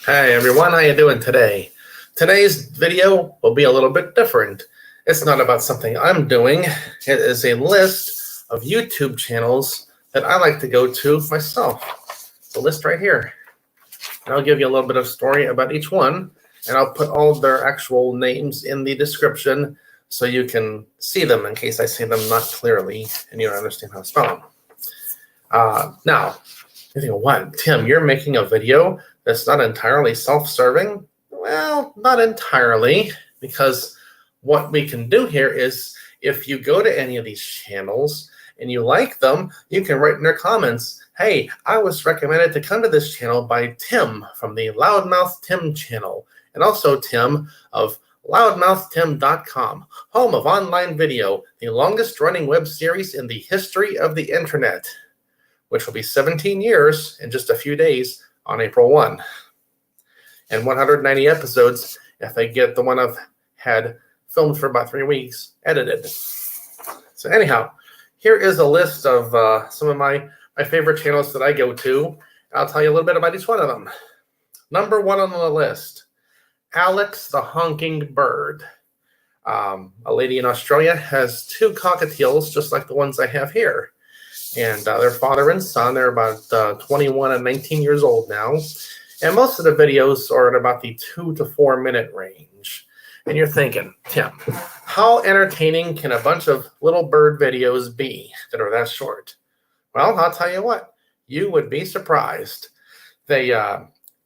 Hi everyone, how you doing today? Today's video will be a little bit different. It's not about something I'm doing. It is a list of YouTube channels that I like to go to myself. It's a list right here. And I'll give you a little bit of story about each one, and I'll put all of their actual names in the description so you can see them in case I say them not clearly and you don't understand how to spell them. Now, you think, what, Tim, you're making a video that's not entirely self-serving? Well, not entirely, because what we can do here is if you go to any of these channels and you like them, you can write in their comments, hey, I was recommended to come to this channel by Tim from the Loudmouthtim channel, and also Tim of loudmouthtim.com, home of online video, the longest running web series in the history of the internet, which will be 17 years in just a few days on April 1. And 190 episodes if they get the one I've had filmed for about 3 weeks edited. So anyhow, here is a list of some of my favorite channels that I go to. I'll tell you a little bit about each one of them. Number 1 on the list, Alex the Honking Bird. A lady in Australia has 2 cockatiels just like the ones I have here. And their father and son, they're about 21 and 19 years old now. And most of the videos are at about the 2 to 4 minute range. And you're thinking, Tim, how entertaining can a bunch of little bird videos be that are that short? Well, I'll tell you what, you would be surprised. They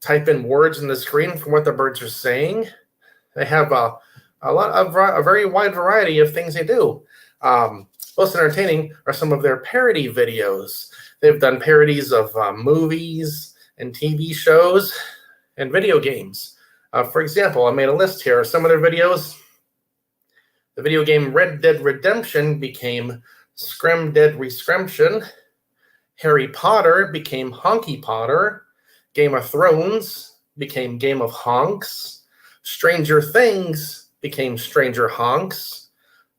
type in words in the screen from what the birds are saying. They have a very wide variety of things they do. Most entertaining are some of their parody videos. They've done parodies of movies and TV shows and video games. For example, I made a list here of some of their videos. The video game Red Dead Redemption became Scrim Dead Rescription. Harry Potter became Honky Potter. Game of Thrones became Game of Honks. Stranger Things became Stranger Honks.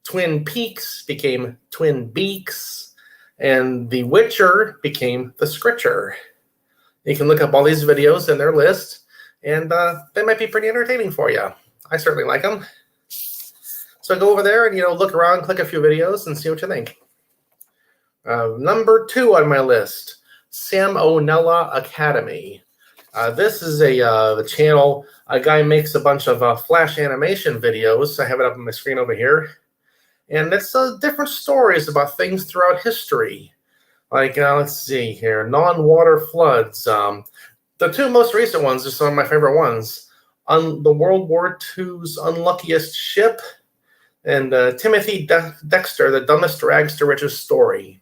Twin Peaks became Twin Beaks, and The Witcher became The Scritcher. You can look up all these videos in their list, and they might be pretty entertaining for you. I certainly like them. So go over there and look around, click a few videos, and see what you think. Number 2 on my list, Salmonella Academy. This is the channel. A guy makes a bunch of flash animation videos. I have it up on my screen over here. And it's different stories about things throughout history. Like, let's see here, non-water floods. The 2 most recent ones are some of my favorite ones. The World War II's Unluckiest Ship and Timothy Dexter, The Dumbest Rags to Riches Story.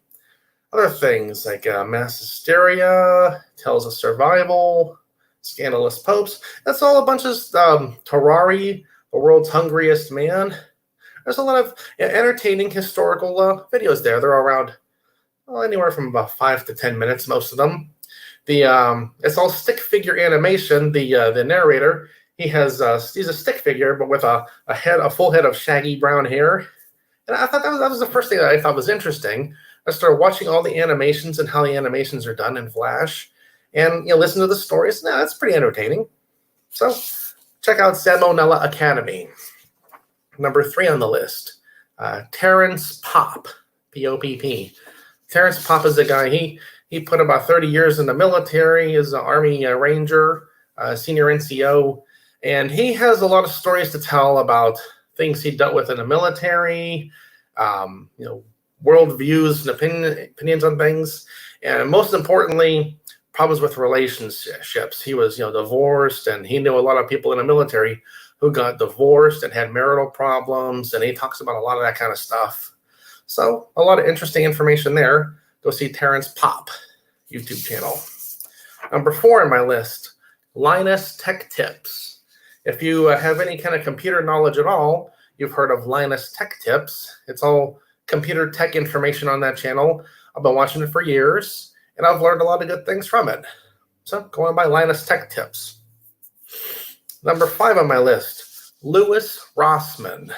Other things like Mass Hysteria, Tales of Survival, Scandalous Popes. That's all a bunch of Terrari, The World's Hungriest Man. There's a lot of entertaining historical videos there. They're around anywhere from about 5 to 10 minutes, most of them. It's all stick figure animation. The narrator, he's a stick figure, but with a full head of shaggy brown hair. And I thought that was the first thing that I thought was interesting. I started watching all the animations and how the animations are done in Flash, and listen to the stories. Now that's pretty entertaining. So check out Salmonella Academy. Number 3 on the list, Terrence Pop, P-O-P-P. Terrence Pop is a guy, he put about 30 years in the military, is an Army Ranger, senior NCO, and he has a lot of stories to tell about things he dealt with in the military, world views and opinions on things, and most importantly, problems with relationships. He was, divorced, and he knew a lot of people in the military who got divorced and had marital problems, and he talks about a lot of that kind of stuff. So a lot of interesting information there. Go see Terrence Pop YouTube channel. Number 4 on my list, Linus Tech Tips. If you have any kind of computer knowledge at all, you've heard of Linus Tech Tips. It's all computer tech information on that channel. I've been watching it for years, and I've learned a lot of good things from it. So go on by Linus Tech Tips. Number 5 on my list, Louis Rossmann.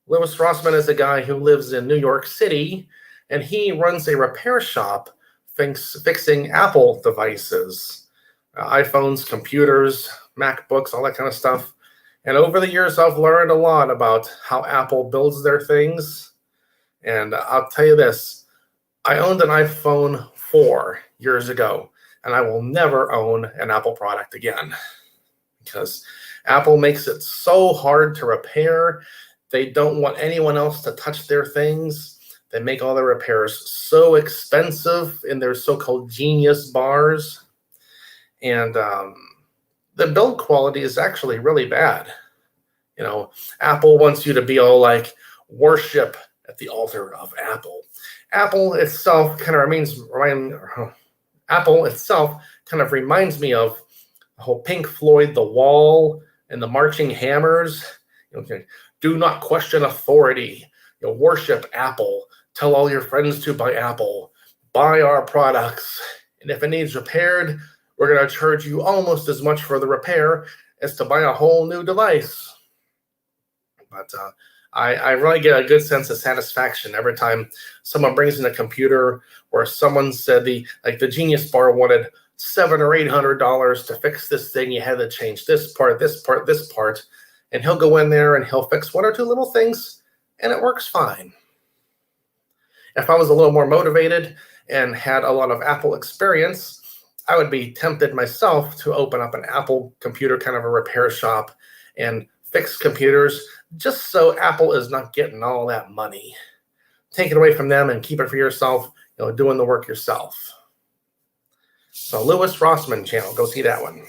Louis Rossmann is a guy who lives in New York City, and he runs a repair shop fixing Apple devices, iPhones, computers, MacBooks, all that kind of stuff. And over the years, I've learned a lot about how Apple builds their things. And I'll tell you this, I owned an iPhone 4 years ago, and I will never own an Apple product again because Apple makes it so hard to repair. They don't want anyone else to touch their things. They make all the repairs so expensive in their so-called genius bars. And the build quality is actually really bad. You know, Apple wants you to be all like, worship at the altar of Apple. Apple itself kind of reminds me of the whole Pink Floyd, The Wall, and the Marching Hammers. You know, do not question authority. You know, worship Apple. Tell all your friends to buy Apple. Buy our products. And if it needs repaired, we're going to charge you almost as much for the repair as to buy a whole new device. But I really get a good sense of satisfaction every time someone brings in a computer where someone said the Genius Bar wanted $700 or $800 to fix this thing. You had to change this part, this part, this part, and he'll go in there and he'll fix one or two little things, and it works fine. If I was a little more motivated and had a lot of Apple experience, I would be tempted myself to open up an Apple computer kind of a repair shop and fix computers just so Apple is not getting all that money. Take it away from them and keep it for yourself, you know, doing the work yourself. So Lewis Rossman channel, go see that one.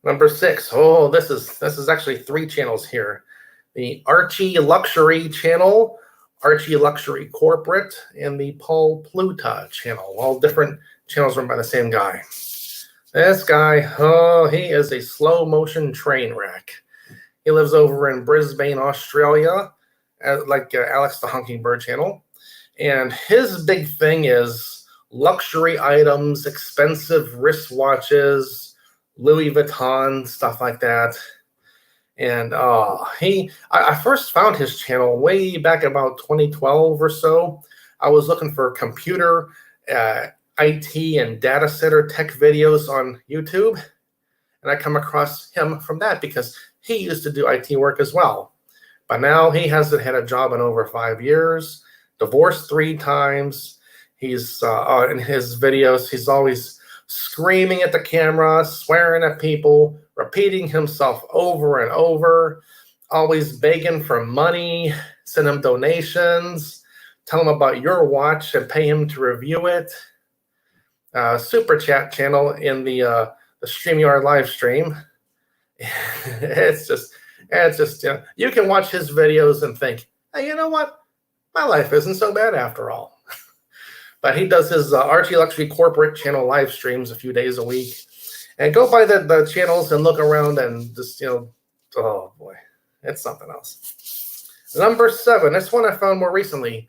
Number 6, oh, this is actually 3 channels here. The Archieluxury channel, Archieluxury Corporate, and the Paul Pluta channel, all different channels run by the same guy. This guy, oh, he is a slow motion train wreck. He lives over in Brisbane, Australia, like Alex the Honking Bird channel. And his big thing is luxury items, expensive wristwatches, Louis Vuitton, stuff like that. And I first found his channel way back about 2012 or so. I was looking for computer, IT, and data center tech videos on YouTube. And I come across him from that because he used to do IT work as well. But now he hasn't had a job in over 5 years, divorced 3 times. He's in his videos, he's always screaming at the camera, swearing at people, repeating himself over and over, always begging for money, send him donations, tell him about your watch and pay him to review it. Super chat channel in the StreamYard live stream. It's just you know, you can watch his videos and think, hey, you know what? My life isn't so bad after all. But he does his Archieluxury Corporate channel live streams a few days a week. And go by the channels and look around and just, you know, oh boy, it's something else. Number 7, this one I found more recently,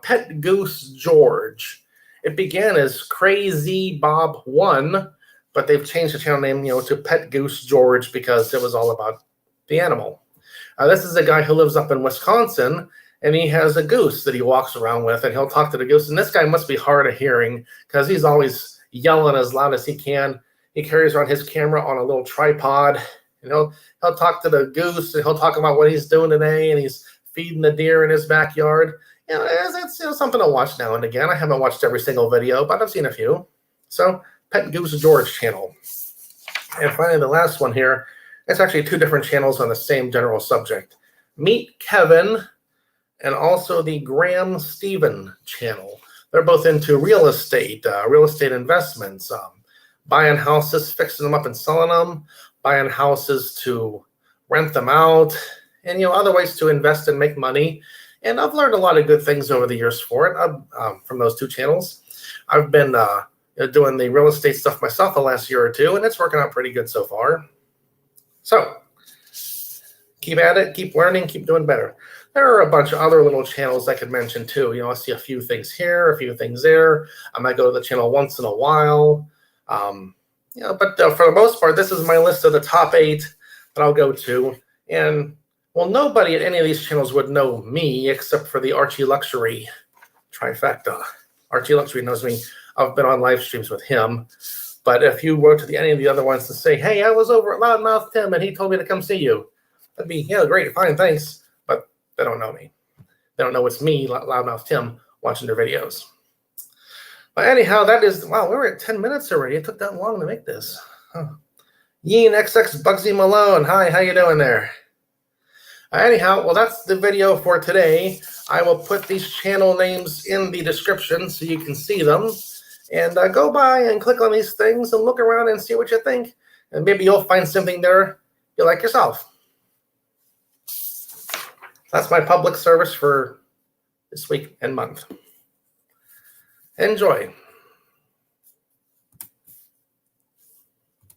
Pet Goose George. It began as Crazy Bob 1, but they've changed the channel name, you know, to Pet Goose George because it was all about the animal. This is a guy who lives up in Wisconsin, and he has a goose that he walks around with, and he'll talk to the goose. And this guy must be hard of hearing because he's always yelling as loud as he can. He carries around his camera on a little tripod. You know, he'll talk to the goose, and he'll talk about what he's doing today, and he's feeding the deer in his backyard. You know, it's you know, something to watch now and again. I haven't watched every single video, but I've seen a few. So, Pet Goose George channel. And finally, the last one here, it's actually 2 different channels on the same general subject. Meet Kevin and also the Graham Stephan channel. They're both into real estate investments, buying houses, fixing them up and selling them, buying houses to rent them out, and, you know, other ways to invest and make money. And I've learned a lot of good things over the years for it from those 2 channels. I've been doing the real estate stuff myself the last year or 2, and it's working out pretty good so far. So keep at it, keep learning, keep doing better. There are a bunch of other little channels I could mention too. You know, I see a few things here, a few things there. I might go to the channel once in a while. You know, but for the most part, this is my list of the top 8 that I'll go to. And well, nobody at any of these channels would know me except for the Archieluxury trifecta. Archieluxury knows me I've been on live streams with him. But if you wrote to any of the other ones to say, hey, I was over at Loudmouthtim and he told me to come see you, that'd be, yeah, great, fine, thanks. But they don't know me. They don't know it's me, Loudmouthtim, watching their videos. But anyhow, that is, wow, we're at 10 minutes already. It took that long to make this. Huh. Yeen XX Bugsy Malone. Hi, how you doing there? Anyhow, well, that's the video for today. I will put these channel names in the description so you can see them. And go by and click on these things and look around and see what you think. And maybe you'll find something there you like yourself. That's my public service for this week and month. Enjoy.